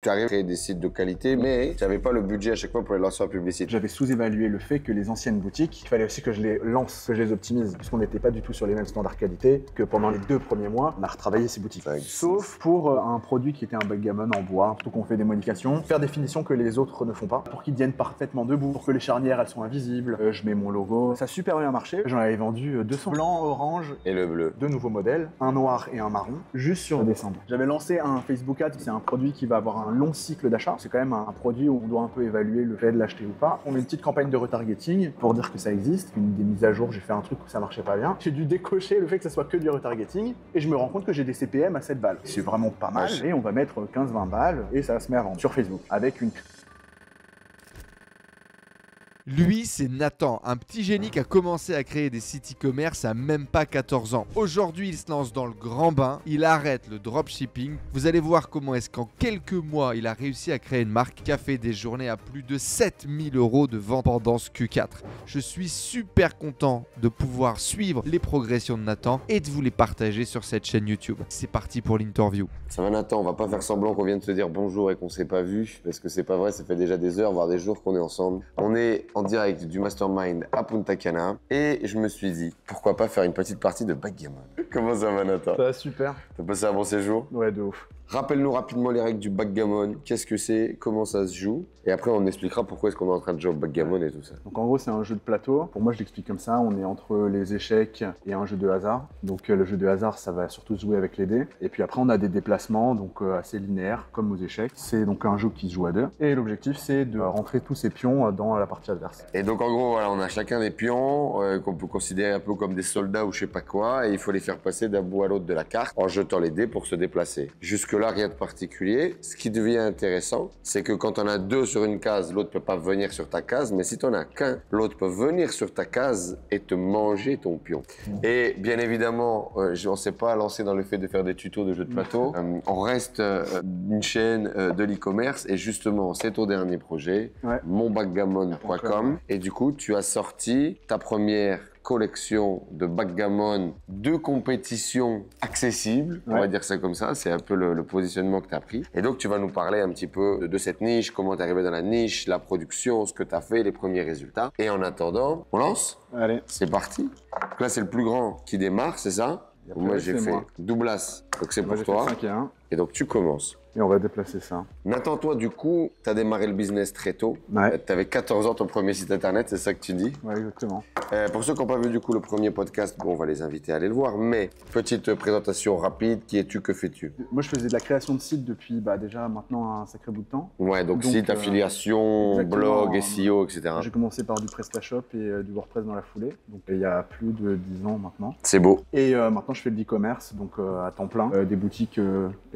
Tu arrives à créer des sites de qualité, mais tu n'avais pas le budget à chaque fois pour les lancer en publicité. J'avais sous-évalué le fait que les anciennes boutiques, il fallait aussi que je les lance, que je les optimise, puisqu'on n'était pas du tout sur les mêmes standards qualité, que pendant les 2 premiers mois, on a retravaillé ces boutiques. Sauf pour un produit qui était un backgammon en bois, surtout qu'on fait des modifications, faire des finitions que les autres ne font pas, pour qu'ils tiennent parfaitement debout, pour que les charnières elles sont invisibles, je mets mon logo. Ça a super bien marché, j'en avais vendu 200 blanc, orange Et le bleu. 2 nouveaux modèles, un noir et un marron, juste sur décembre. J'avais lancé un Facebook Ad, c'est un produit qui va avoir un long cycle d'achat. C'est quand même un produit où on doit un peu évaluer le fait de l'acheter ou pas. On met une petite campagne de retargeting pour dire que ça existe. Une des mises à jour, j'ai fait un truc où ça marchait pas bien. J'ai dû décocher le fait que ça soit que du retargeting et je me rends compte que j'ai des CPM à 7 balles. C'est vraiment pas mal et on va mettre 15-20 balles et ça se met à vendre sur Facebook avec une... Lui, c'est Nathan, un petit génie qui a commencé à créer des sites e-commerce à même pas 14 ans. Aujourd'hui, il se lance dans le grand bain, il arrête le dropshipping. Vous allez voir comment est-ce qu'en quelques mois, il a réussi à créer une marque qui a fait des journées à plus de 7000 € de vente pendant ce Q4. Je suis super content de pouvoir suivre les progressions de Nathan et de vous les partager sur cette chaîne YouTube. C'est parti pour l'interview. Ça va Nathan, on va pas faire semblant qu'on vient de se dire bonjour et qu'on s'est pas vu, parce que c'est pas vrai, ça fait déjà des heures, voire des jours qu'on est ensemble. On est en direct du Mastermind à Punta Cana et je me suis dit, pourquoi pas faire une petite partie de backgammon. Comment ça va Nathan? Ça va super. T'as passé un bon séjour? Ouais, de ouf. Rappelle-nous rapidement les règles du backgammon, qu'est-ce que c'est, comment ça se joue, et après on expliquera pourquoi est-ce qu'on est en train de jouer au backgammon et tout ça. Donc en gros c'est un jeu de plateau. Pour moi je l'explique comme ça, on est entre les échecs et un jeu de hasard. Donc le jeu de hasard ça va surtout se jouer avec les dés. Et puis après on a des déplacements donc assez linéaires comme aux échecs. C'est donc un jeu qui se joue à 2. Et l'objectif c'est de rentrer tous ces pions dans la partie adverse. Et donc en gros voilà, on a chacun des pions qu'on peut considérer un peu comme des soldats ou je sais pas quoi, et il faut les faire passer d'un bout à l'autre de la carte en jetant les dés pour se déplacer. Jusque là rien de particulier. Ce qui devient intéressant, c'est que quand on a 2 sur une case, l'autre peut pas venir sur ta case, mais si tu en as qu'un, l'autre peut venir sur ta case et te manger ton pion. Et bien évidemment, on ne s'est pas lancé dans le fait de faire des tutos de jeux de plateau. On reste une chaîne de l'e-commerce et justement, c'est ton dernier projet, monbackgammon.com. Et du coup, tu as sorti ta première collection de backgammon de compétition accessible, on va dire ça comme ça, c'est un peu le positionnement que tu as pris. Et donc tu vas nous parler un petit peu de cette niche, comment tu es arrivé dans la niche, la production, ce que tu as fait, les premiers résultats. Et en attendant, on lance? Allez. C'est parti. Donc là c'est le plus grand qui démarre, c'est ça? Moi j'ai fait double as, donc c'est pour toi. 5 et 1. Et donc tu commences. Et on va déplacer ça. Nathan, toi, du coup, tu as démarré le business très tôt. Ouais. Tu avais 14 ans, ton premier site internet, c'est ça que tu dis? Ouais, exactement. Pour ceux qui n'ont pas vu du coup le premier podcast, bon, on va les inviter à aller le voir, mais petite présentation rapide, qui es-tu, que fais-tu? Moi, je faisais de la création de sites depuis déjà maintenant un sacré bout de temps. Ouais, donc site, affiliation, blog, SEO, etc. J'ai commencé par du PrestaShop et du WordPress dans la foulée, donc il y a plus de 10 ans maintenant. C'est beau. Et maintenant, je fais de l'e-commerce, donc à temps plein, des boutiques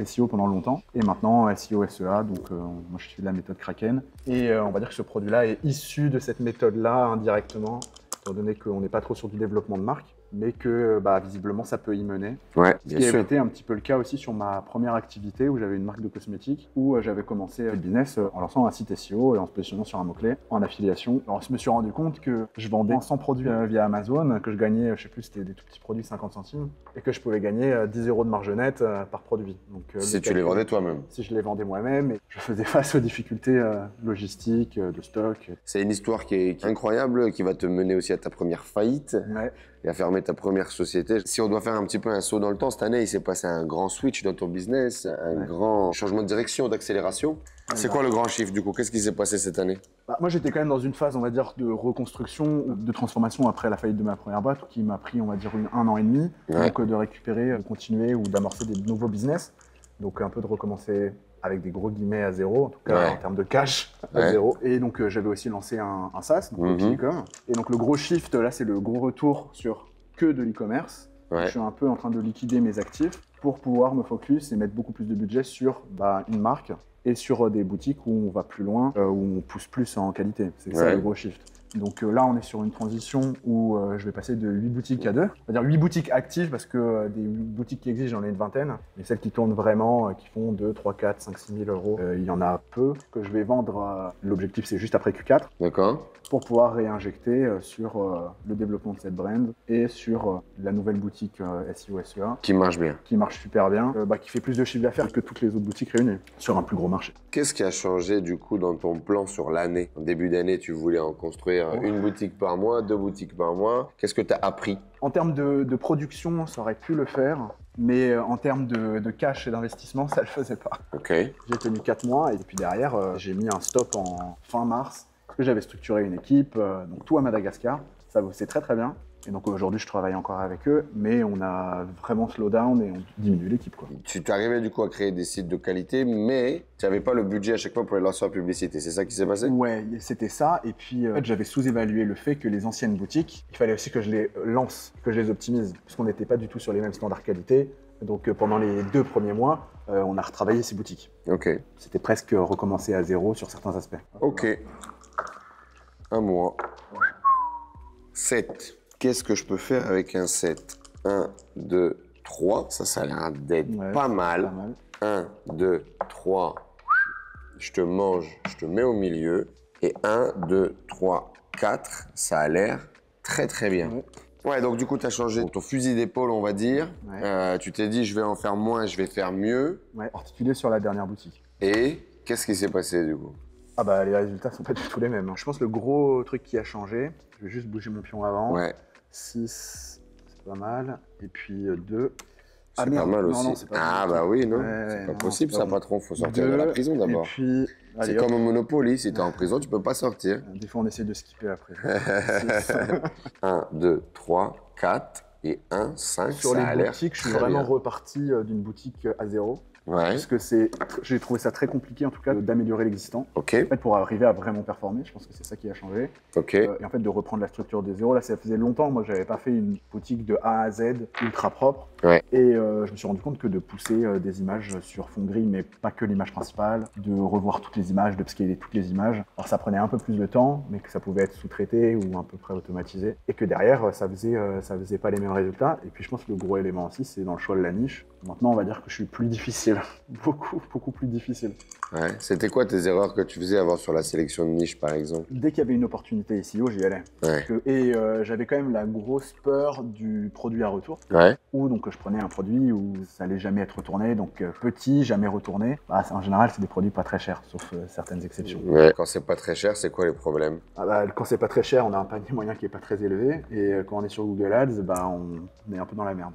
SEO pendant longtemps, et maintenant SEO, SEA, donc moi je suis de la méthode Kraken. Et on va dire que ce produit-là est issu de cette méthode-là indirectement, étant donné qu'on n'est pas trop sur du développement de marque, mais que visiblement ça peut y mener. Ouais, Ce bien qui sûr. avait été un petit peu le cas aussi sur ma première activité où j'avais une marque de cosmétiques, où j'avais commencé le business en lançant un site SEO et en se positionnant sur un mot-clé en affiliation. Alors je me suis rendu compte que je vendais 100 produits via Amazon, que je gagnais, je sais plus, c'était des tout petits produits 50 centimes, et que je pouvais gagner 10 € de marge nette par produit. Donc, Si tu les vendais toi-même. Si je les vendais moi-même, et je faisais face aux difficultés logistiques, de stock. C'est une histoire qui est incroyable, qui va te mener aussi à ta première faillite. Ouais. Et à fermer ta première société. Si on doit faire un petit peu un saut dans le temps, cette année, il s'est passé un grand switch dans ton business, un grand changement de direction, d'accélération. C'est quoi le grand chiffre du coup? Qu'est-ce qui s'est passé cette année? Moi, j'étais quand même dans une phase, on va dire, de reconstruction, de transformation après la faillite de ma première boîte, qui m'a pris, on va dire, 1 an et demi. Ouais. Donc, de récupérer, de continuer ou d'amorcer des nouveaux business. Donc, un peu de recommencer avec des gros guillemets à zéro, en tout cas en termes de cash à zéro. Et donc, j'avais aussi lancé un SaaS, donc Optinicom. Et donc, le gros shift, là, c'est le gros retour sur que de l'e-commerce. Je suis un peu en train de liquider mes actifs pour pouvoir me focus et mettre beaucoup plus de budget sur une marque et sur des boutiques où on va plus loin, où on pousse plus en qualité. C'est ça le gros shift. Donc là, on est sur une transition où je vais passer de 8 boutiques à 2. C'est-à-dire 8 boutiques actives parce que des 8 boutiques qui existent, j'en ai une vingtaine. Mais celles qui tournent vraiment, qui font 2, 3, 4, 5, 6 000 euros, il y en a peu que je vais vendre. L'objectif, c'est juste après Q4. D'accord. Pour pouvoir réinjecter sur le développement de cette brand et sur la nouvelle boutique SEO SEA. Qui marche bien. Qui marche super bien, qui fait plus de chiffre d'affaires que toutes les autres boutiques réunies sur un plus gros marché. Qu'est-ce qui a changé du coup dans ton plan sur l'année? En début d'année, tu voulais en construire une boutique par mois, 2 boutiques par mois. Qu'est-ce que tu as appris? En termes de production, ça aurait pu le faire, mais en termes de cash et d'investissement, ça ne le faisait pas. Ok. J'ai tenu 4 mois et puis derrière, j'ai mis un stop en fin mars parce que j'avais structuré une équipe, donc tout à Madagascar. Ça bossait très très bien. Et donc aujourd'hui, je travaille encore avec eux, mais on a vraiment slow down et on diminue l'équipe, quoi. Tu t'arrivais du coup à créer des sites de qualité, mais tu n'avais pas le budget à chaque fois pour les lancer en publicité. C'est ça qui s'est passé? Ouais, c'était ça. Et puis, en fait, j'avais sous-évalué le fait que les anciennes boutiques, il fallait aussi que je les lance, que je les optimise, puisqu'on n'était pas du tout sur les mêmes standards qualité. Donc pendant les 2 premiers mois, on a retravaillé ces boutiques. Ok. C'était presque recommencer à zéro sur certains aspects. Ok. Un mois. 7. Qu'est-ce que je peux faire avec un 7? 1, 2, 3. Ça a l'air d'être pas mal. 1, 2, 3. Je te mange, je te mets au milieu. Et 1, 2, 3, 4. Ça a l'air très très bien. Ouais, donc du coup, tu as changé ton fusil d'épaule, on va dire. Tu t'es dit, je vais en faire moins, je vais faire mieux. Ouais, articulé sur la dernière boutique. Et qu'est-ce qui s'est passé du coup? Ah bah, les résultats sont pas du tout les mêmes. Je pense que le gros truc qui a changé, je vais juste bouger mon pion avant. Ouais. 6, c'est pas mal. Et puis 2. C'est pas mal aussi. Non, pas bah oui, non. Ouais, c'est pas non, possible, c'est ça, pas patron. Faut sortir de la prison d'abord. Et puis, c'est comme au Monopoly. Si t'es en prison, tu peux pas sortir. Des fois, on essaie de skipper la prison. 1, 2, 3, 4 et 1, 5. Sur les boutiques, je suis vraiment reparti d'une boutique à zéro. Ouais. Parce que j'ai trouvé ça très compliqué, en tout cas, d'améliorer l'existant. Ok. En fait, pour arriver à vraiment performer, je pense que c'est ça qui a changé. Ok. Et en fait, de reprendre la structure de zéro, là, ça faisait longtemps. Moi, j'avais pas fait une boutique de A à Z ultra propre. Ouais. Et je me suis rendu compte que de pousser des images sur fond gris, mais pas que l'image principale, de revoir toutes les images, de scaler toutes les images. Alors, ça prenait un peu plus de temps, mais que ça pouvait être sous-traité ou à peu près automatisé. Et que derrière, ça faisait pas les mêmes résultats. Et puis, je pense que le gros élément aussi, c'est dans le choix de la niche. Maintenant, on va dire que je suis plus difficile. Beaucoup plus difficile. Ouais. C'était quoi tes erreurs que tu faisais avant sur la sélection de niche, par exemple? Dès qu'il y avait une opportunité SEO, j'y allais. Ouais. Et j'avais quand même la grosse peur du produit à retour. Ouais. Ou donc je prenais un produit où ça allait jamais être retourné, donc petit, jamais retourné. Bah, en général, c'est des produits pas très chers, sauf certaines exceptions. Ouais. Quand c'est pas très cher, c'est quoi les problèmes? Quand c'est pas très cher, on a un panier moyen qui est pas très élevé. Et quand on est sur Google Ads, bah, on est un peu dans la merde.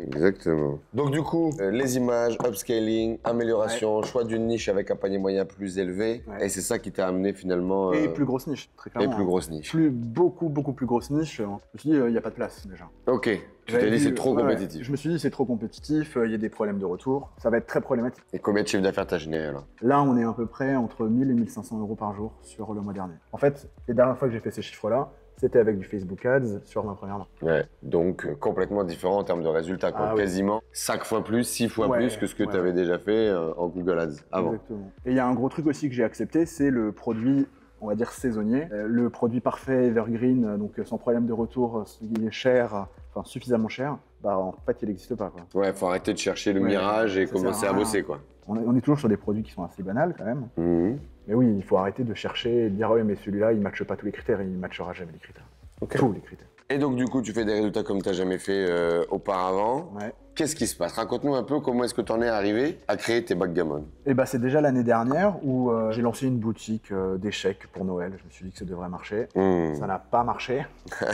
Exactement. Donc du coup, les images, upscaling, amélioration, choix d'une niche avec un panier moyen plus élevé. Et c'est ça qui t'a amené finalement... Et plus grosse niche, très clairement. Et plus grosse niche. Beaucoup plus grosse niche. Je me suis dit, il n'y a pas de place déjà. Ok. Tu t'es dit, c'est trop compétitif. Je me suis dit, c'est trop compétitif, il y a des problèmes de retour. Ça va être très problématique. Et combien de chiffre d'affaires t'as généré alors? Là, on est à peu près entre 1000 et 1500 euros par jour sur le mois dernier. En fait, les dernières fois que j'ai fait ces chiffres-là, c'était avec du Facebook Ads sur ma première marque. Ouais, donc complètement différent en termes de résultats, quoi. Quasiment 5 fois plus, 6 fois plus que ce que tu avais déjà fait en Google Ads avant. Exactement. Et il y a un gros truc aussi que j'ai accepté, c'est le produit, on va dire saisonnier. Le produit parfait, evergreen, donc sans problème de retour, il est cher, enfin suffisamment cher, bah en fait il n'existe pas, quoi. Ouais, faut arrêter de chercher le mirage et commencer à bosser, quoi. On est toujours sur des produits qui sont assez banals quand même. Mmh. Mais oui, il faut arrêter de chercher et de dire ouais mais celui-là il ne matche pas tous les critères, il ne matchera jamais les critères. Tous les critères. Et donc du coup tu fais des résultats comme tu n'as jamais fait auparavant. Ouais. Qu'est-ce qui se passe? Raconte-nous un peu comment est-ce que tu en es arrivé à créer tes backgammon. Et bah c'est déjà l'année dernière où j'ai lancé une boutique d'échecs pour Noël. Je me suis dit que ça devrait marcher. Ça n'a pas marché.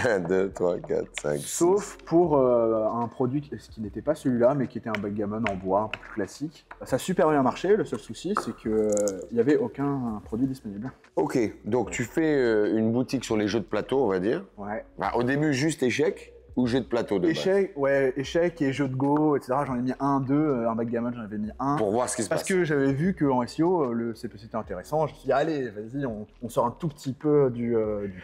1, 2, 3, 4, 5, Sauf pour un produit qui n'était pas celui-là, mais qui était un backgammon en bois un peu plus classique. Ça a super bien marché. Le seul souci, c'est qu'il n'y avait aucun produit disponible. Ok, donc tu fais une boutique sur les jeux de plateau, on va dire. Ouais. Bah, au début, juste échecs ou jeux de plateau de base? Échecs et jeux de Go, etc. J'en ai mis un backgammon, j'en avais mis un. Pour voir ce qui se passe. Parce que j'avais vu qu'en SEO, c'était intéressant. Je me suis dit, allez, vas-y, on sort un tout petit peu du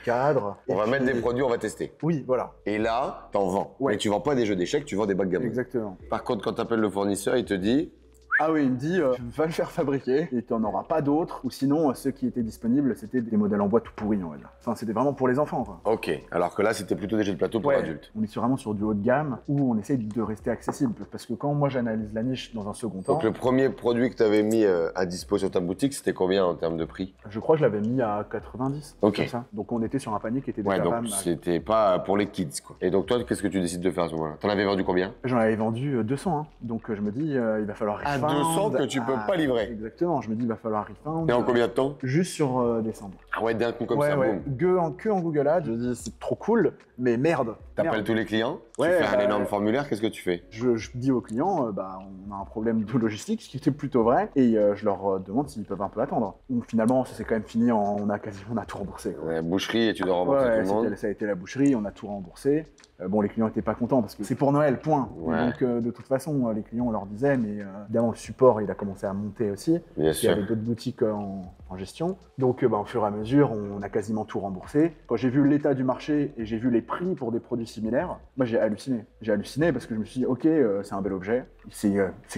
cadre. On va mettre des produits, on va tester. Oui, voilà. Et là, t'en vends. Ouais. Mais tu vends pas des jeux d'échecs, tu vends des backgammon. Exactement. Par contre, quand tu appelles le fournisseur, il te dit Ah oui, il me dit, va le faire fabriquer et tu n'en auras pas d'autres. Ou sinon, ceux qui étaient disponibles, c'était des modèles en bois tout pourris, on va dire. Enfin, c'était vraiment pour les enfants, quoi. Ok, alors que là, c'était plutôt des jeux de plateau pour adultes. On est vraiment sur du haut de gamme où on essaye de rester accessible. Parce que quand moi, j'analyse la niche dans un second temps... Donc le premier produit que tu avais mis à dispo sur ta boutique, c'était combien en termes de prix? Je crois que je l'avais mis à 90. Ok. Comme ça. Donc on était sur un panier qui était déjà Ouais, pas donc mal. c'était pas pour les kids, quoi. Et donc toi, qu'est-ce que tu décides de faire à ce moment-là? T'en avais vendu combien? J'en avais vendu 200, hein. Donc je me dis, il va falloir À refund. 200 que tu peux pas livrer. Exactement, je me dis, il va falloir refund. Et en combien de temps? Juste sur décembre. Ah ouais, d'un coup comme ça, boum. Que en Google Ads, je dis, c'est trop cool, mais merde. T'appelles tous les clients, Ouais, tu fais un énorme formulaire, qu'est-ce que tu fais? Je dis aux clients, on a un problème de logistique, ce qui était plutôt vrai, et je leur demande s'ils peuvent un peu attendre. Donc finalement, ça s'est quand même fini, on a tout remboursé, quoi. Ouais, boucherie et tu dois rembourser tout le monde. Ça a été la boucherie, on a tout remboursé. Bon, les clients n'étaient pas contents parce que c'est pour Noël, point. Ouais. Donc, de toute façon, les clients, on leur disait, mais évidemment, le support, il a commencé à monter aussi. Bien Il y sûr. avait d'autres boutiques en gestion. Donc, au fur et à mesure, on a quasiment tout remboursé. Quand j'ai vu l'état du marché et j'ai vu les prix pour des produits similaires, moi, j'ai halluciné. J'ai halluciné parce que je me suis dit, OK, c'est un bel objet, c'est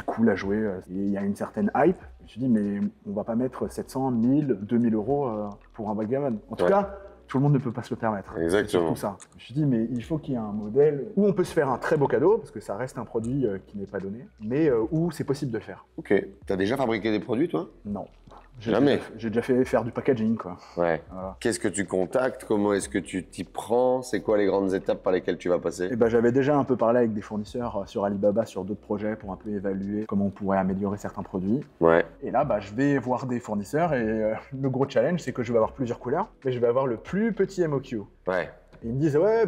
cool à jouer, il y a une certaine hype. Je me suis dit, mais on va pas mettre 700, 1000, 2000 euros pour un backgammon. En tout cas, tout le monde ne peut pas se le permettre. Exactement. C'est surtout ça. Je me suis dit, mais il faut qu'il y ait un modèle où on peut se faire un très beau cadeau, parce que ça reste un produit qui n'est pas donné, mais où c'est possible de le faire. Ok. T'as déjà fabriqué des produits, toi? Non. Jamais. J'ai déjà fait faire du packaging, quoi. Ouais. Voilà. Qu'est-ce que tu contactes? Comment est-ce que tu t'y prends? C'est quoi les grandes étapes par lesquelles tu vas passer? Et j'avais déjà un peu parlé avec des fournisseurs sur Alibaba, sur d'autres projets, pour un peu évaluer comment on pourrait améliorer certains produits. Ouais. Et là, je vais voir des fournisseurs, et le gros challenge, c'est que je vais avoir plusieurs couleurs, mais je vais avoir le plus petit MOQ. Ouais. Et ils me disent, ouais,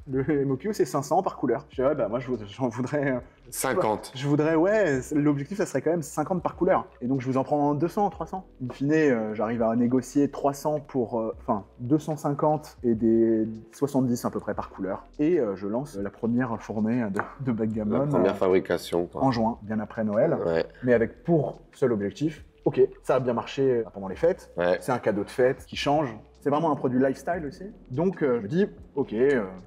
le MOQ, c'est 500 par couleur. Je dis, moi, j'en voudrais... 50. Je voudrais, l'objectif, ça serait quand même 50 par couleur. Et donc, je vous en prends 200, 300. In fine, j'arrive à négocier 300 pour, 250 et des 70 à peu près par couleur. Et je lance la première fournée de backgammon. La première fabrication, quoi. En juin, bien après Noël. Ouais. Mais avec pour seul objectif, ok, ça a bien marché pendant les fêtes. Ouais. C'est un cadeau de fête qui change. C'est vraiment un produit lifestyle aussi. Donc, je me dis, ok,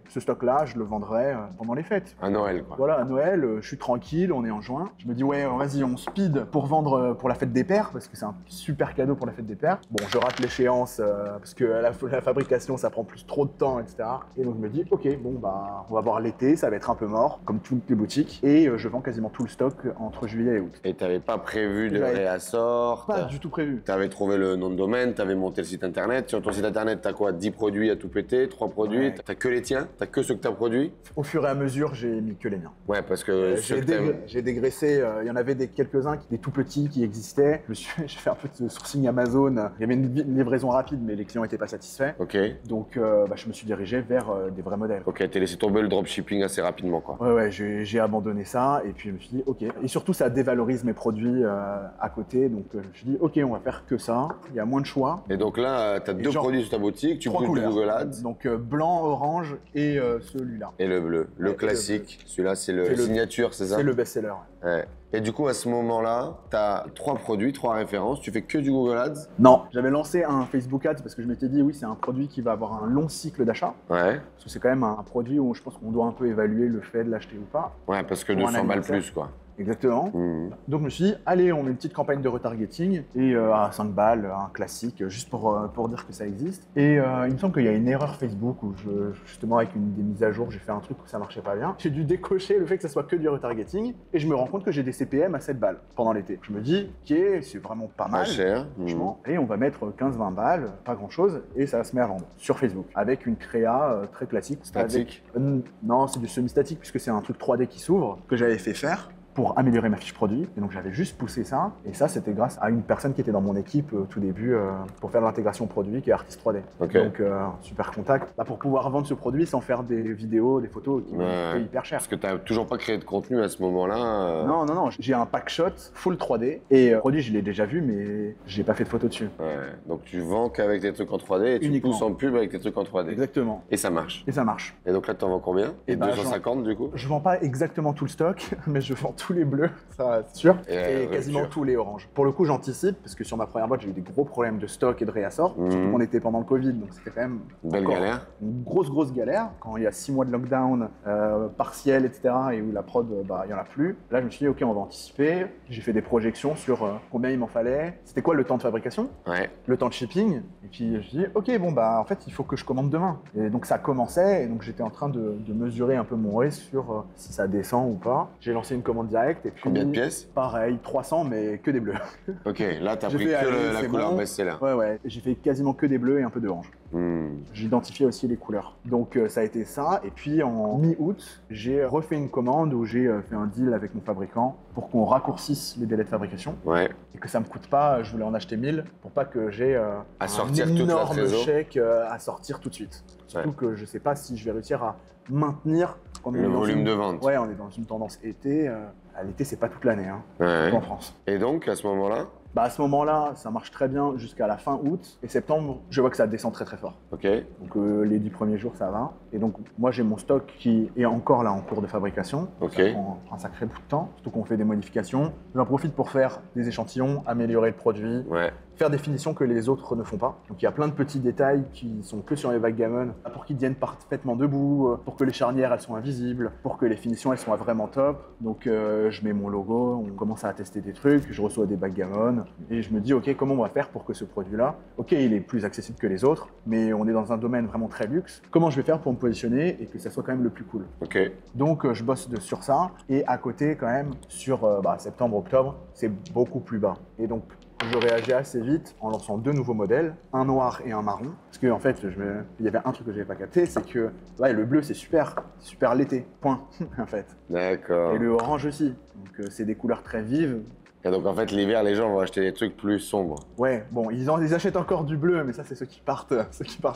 ce stock-là, je le vendrai pendant les fêtes. À Noël, quoi. Voilà, à Noël, je suis tranquille, on est en juin. Je me dis, ouais, vas-y, on speed pour vendre pour la fête des pères, parce que c'est un super cadeau pour la fête des pères. Bon, je rate l'échéance, parce que la fabrication, ça prend plus trop de temps, etc. Et donc, je me dis, ok, on va voir l'été, ça va être un peu mort, comme toutes les boutiques. Et je vends quasiment tout le stock entre juillet et août. Et t'avais pas prévu de J'avais réassort? Pas du tout prévu. T'avais trouvé le nom de domaine, t'avais monté le site internet. Sur ton site internet, t'as quoi? 10 produits à tout péter, 3 produits? Ouais. T'as que les tiens? T'as que ceux que t'as produits? Au fur et à mesure, j'ai mis que les miens. Ouais, parce que ceux que t'aimes... J'ai dégraissé, il y en avait quelques-uns, des tout petits qui existaient. J'ai fait un peu de sourcing Amazon. Il y avait une livraison rapide, mais les clients n'étaient pas satisfaits. Ok. Donc, je me suis dirigé vers des vrais modèles. Ok, t'as laissé tomber le dropshipping assez rapidement, quoi. Ouais, j'ai abandonné ça et puis je me suis dit, ok. Et surtout, ça dévalorise mes produits à côté. Donc, je me suis dit, ok, on va faire que ça. Il y a moins de choix. Et donc là, t'as deux produits sur ta boutique, tu 3 pousses du couleurs. Google Ads. Donc, blanc, orange et celui-là. Et le bleu, le Ouais, classique. Celui-là, c'est le C'est le- signature, c'est ça? C'est le best-seller. Ouais. Et du coup, à ce moment-là, tu as 3 produits, 3 références, tu fais que du Google Ads? Non, j'avais lancé un Facebook Ads parce que je m'étais dit, oui, c'est un produit qui va avoir un long cycle d'achat. Ouais. Parce que c'est quand même un produit où je pense qu'on doit un peu évaluer le fait de l'acheter ou pas. Ouais, parce que Pour un 200 balles anniversaire. plus, quoi. Exactement. Mhm. Donc je me suis dit, allez, on met une petite campagne de retargeting et à 5 balles, un classique, juste pour dire que ça existe. Et il me semble qu'il y a une erreur Facebook où justement avec une des mises à jour, j'ai fait un truc où ça marchait pas bien. J'ai dû décocher le fait que ça soit que du retargeting et je me rends compte que j'ai des CPM à 7 balles pendant l'été. Je me dis, ok, c'est vraiment pas Pas mal. cher. Franchement, et on va mettre 15-20 balles, pas grand chose, et ça se met à vendre sur Facebook avec une créa très classique. Statique. Non, c'est du semi-statique puisque c'est un truc 3D qui s'ouvre que j'avais fait faire pour améliorer ma fiche produit. Et donc j'avais juste poussé ça. Et ça, c'était grâce à une personne qui était dans mon équipe au tout début pour faire de l'intégration produit, qui est artiste 3D. Ok. Donc super contact. Pour pouvoir vendre ce produit sans faire des vidéos, des photos qui Ouais. coûtent hyper cher. Parce que tu n'as toujours pas créé de contenu à ce moment-là. Non, j'ai un pack shot full 3D. Et le produit, je l'ai déjà vu, mais j'ai pas fait de photo dessus. Ouais. Donc tu vends qu'avec des trucs en 3D et tu Uniquement. pousses en pub avec des trucs en 3D. Exactement. Et ça marche. Et ça marche. Et donc là, tu en vends combien? Et 250 du coup? Je vends pas exactement tout le stock, mais je vends tous les bleus, ça c'est sûr, Et et quasiment tous les oranges. Pour le coup, j'anticipe, parce que sur ma première boîte, j'ai eu des gros problèmes de stock et de réassort. Surtout qu'on était pendant le Covid, donc c'était quand même Belle encore galère. une grosse galère. Quand il y a 6 mois de lockdown partiel, etc., et où la prod, il n'y en a plus. Là, je me suis dit, ok, on va anticiper. J'ai fait des projections sur combien il m'en fallait. C'était quoi le temps de fabrication, Ouais. le temps de shipping. Et puis je me suis dit, ok, bon, bah en fait, il faut que je commande demain. Et donc ça commençait, et donc j'étais en train de mesurer un peu mon risque sur si ça descend ou pas. J'ai lancé une commande directe, et puis... Combien de pièces? Pareil, 300, mais que des bleus. Ok, là, t'as J'ai pris fait, que allez, la c'est couleur bon. best-seller. Ouais, j'ai fait quasiment que des bleus et un peu d'orange. Hmm. J'identifiais aussi les couleurs. Donc ça a été ça. Et puis en mi-août, j'ai refait une commande où j'ai fait un deal avec mon fabricant pour qu'on raccourcisse les délais de fabrication Ouais. et que ça me coûte pas. Je voulais en acheter 1000 pour pas que j'ai À un sortir toute la énorme trésor. chèque à sortir tout de suite. Surtout que je sais pas si je vais réussir à maintenir on est Le dans volume une- de vente. Ouais, on est dans une tendance été. À l'été, c'est pas toute l'année, hein, Ouais. surtout en France. Et donc, à ce moment-là, Bah à ce moment-là, ça marche très bien jusqu'à la fin août. Et septembre, je vois que ça descend très fort. ok. Donc les 10 premiers jours, ça va. Et donc moi, j'ai mon stock qui est encore là en cours de fabrication. Ok. Ça prend un sacré bout de temps, surtout qu'on fait des modifications. J'en profite pour faire des échantillons, améliorer le produit, Ouais. faire des finitions que les autres ne font pas. Donc il y a plein de petits détails qui sont que sur les backgammon pour qu'ils tiennent parfaitement debout, pour que les charnières elles soient invisibles, pour que les finitions elles soient vraiment top. Donc je mets mon logo, on commence à tester des trucs, je reçois des backgammon et je me dis ok, comment on va faire pour que ce produit là, ok, il est plus accessible que les autres, mais on est dans un domaine vraiment très luxe. Comment je vais faire pour me positionner et que ça soit quand même le plus cool. Ok. Donc je bosse sur ça et à côté quand même sur septembre-octobre, c'est beaucoup plus bas. Et donc je réagis assez vite en lançant 2 nouveaux modèles, un noir et un marron. Parce que en fait, il y avait un truc que j'avais pas capté, c'est que ouais, le bleu c'est super l'été, point en fait. D'accord. Et le orange aussi. Donc c'est des couleurs très vives. Et donc, en fait, l'hiver, les gens vont acheter des trucs plus sombres. Ouais, bon, ils achètent encore du bleu, mais ça c'est ceux qui partent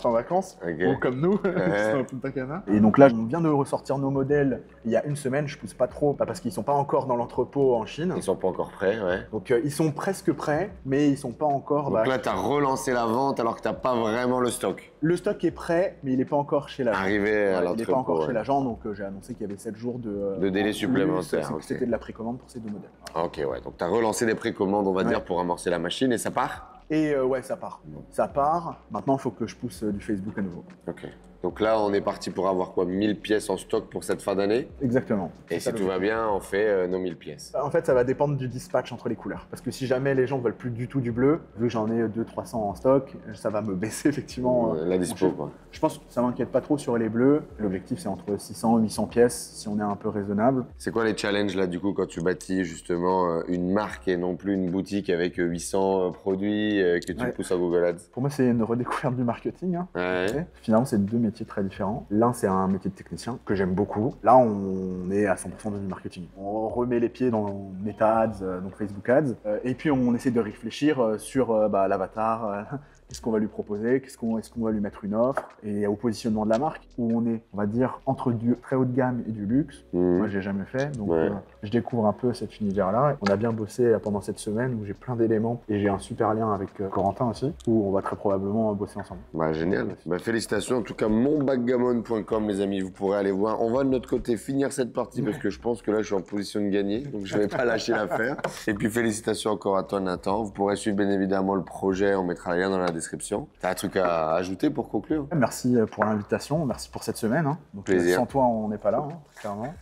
en vacances, Ok. ou comme nous, qui sont à Punta Cana. Et donc là, on vient de ressortir nos modèles il y a une semaine, je pousse pas trop, parce qu'ils sont pas encore dans l'entrepôt en Chine. Ils sont pas encore prêts, ouais. Donc ils sont presque prêts, mais ils sont pas encore... Donc là, t'as relancé la vente alors que t'as pas vraiment le stock. Le stock est prêt, mais il n'est pas encore chez l'agent. Arrivé à Il n'est l'entrepôt. pas encore chez ouais. l'agent, donc j'ai annoncé qu'il y avait 7 jours De délai en plus, supplémentaire, ok. C'était de la précommande pour ces 2 modèles. Ah, ok, ouais. Donc, t'as relancé des précommandes, on va Ouais. dire, pour amorcer la machine et ça part. Et ouais, ça part. Ça part. Maintenant, il faut que je pousse du Facebook à nouveau. Ok. Donc là, on est parti pour avoir quoi, 1000 pièces en stock pour cette fin d'année. Exactement. Et C'est si ça, tout va bien, on fait nos 1000 pièces. En fait, ça va dépendre du dispatch entre les couleurs. Parce que si jamais les gens veulent plus du tout du bleu, vu que j'en ai 200-300 en stock, ça va me baisser effectivement. La dispo, mon quoi. Je pense que ça m'inquiète pas trop sur les bleus. L'objectif, c'est entre 600 et 800 pièces, si on est un peu raisonnable. C'est quoi les challenges là, du coup, quand tu bâtis justement une marque et non plus une boutique avec 800 produits que tu Ouais. pousses à Google Ads? Pour moi, c'est une redécouverte du marketing. Hein. Ouais. Finalement, c'est 2 métiers très différents. L'un, c'est un métier de technicien que j'aime beaucoup. Là, on est à 100% dans du marketing. On remet les pieds dans Meta Ads, donc Facebook Ads, et puis on essaie de réfléchir sur l'avatar. Qu'est-ce qu'on va lui proposer? Est-ce qu'on va lui mettre une offre? Et au positionnement de la marque, où on est, on va dire, entre du très haut de gamme et du luxe. Mhm. Moi, j'ai jamais fait, donc Ouais. je découvre un peu cet univers-là. On a bien bossé pendant cette semaine où j'ai plein d'éléments et j'ai un super lien avec Corentin aussi, où on va très probablement bosser ensemble. Bah, génial. Bah, félicitations. En tout cas, monbackgammon.com, les amis, vous pourrez aller voir. On va de notre côté finir cette partie parce que je pense que là, je suis en position de gagner. Donc, je vais pas lâcher l'affaire. Et puis, félicitations encore à toi, Nathan. Vous pourrez suivre bien évidemment le projet. On mettra le lien dans la description. T'as un truc à ajouter pour conclure? Merci pour l'invitation, merci pour cette semaine. Hein. Donc, Plaisir. sans toi, on n'est pas là, hein, clairement.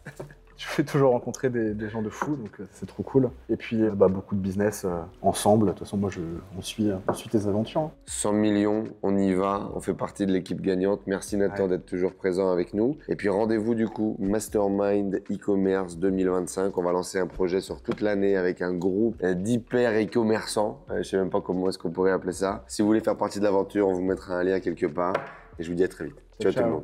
Tu fais toujours rencontrer des gens de fou, donc c'est trop cool. Et puis, beaucoup de business ensemble. De toute façon, moi, on suit tes aventures. Hein. 100 millions, on y va. On fait partie de l'équipe gagnante. Merci, Nathan, Ouais. d'être toujours présent avec nous. Et puis, rendez-vous du coup, Mastermind e-commerce 2025. On va lancer un projet sur toute l'année avec un groupe d'hyper e-commerçants. Je sais même pas comment est-ce qu'on pourrait appeler ça. Si vous voulez faire partie de l'aventure, on vous mettra un lien quelque part. Et je vous dis à très vite. Ciao tout le monde.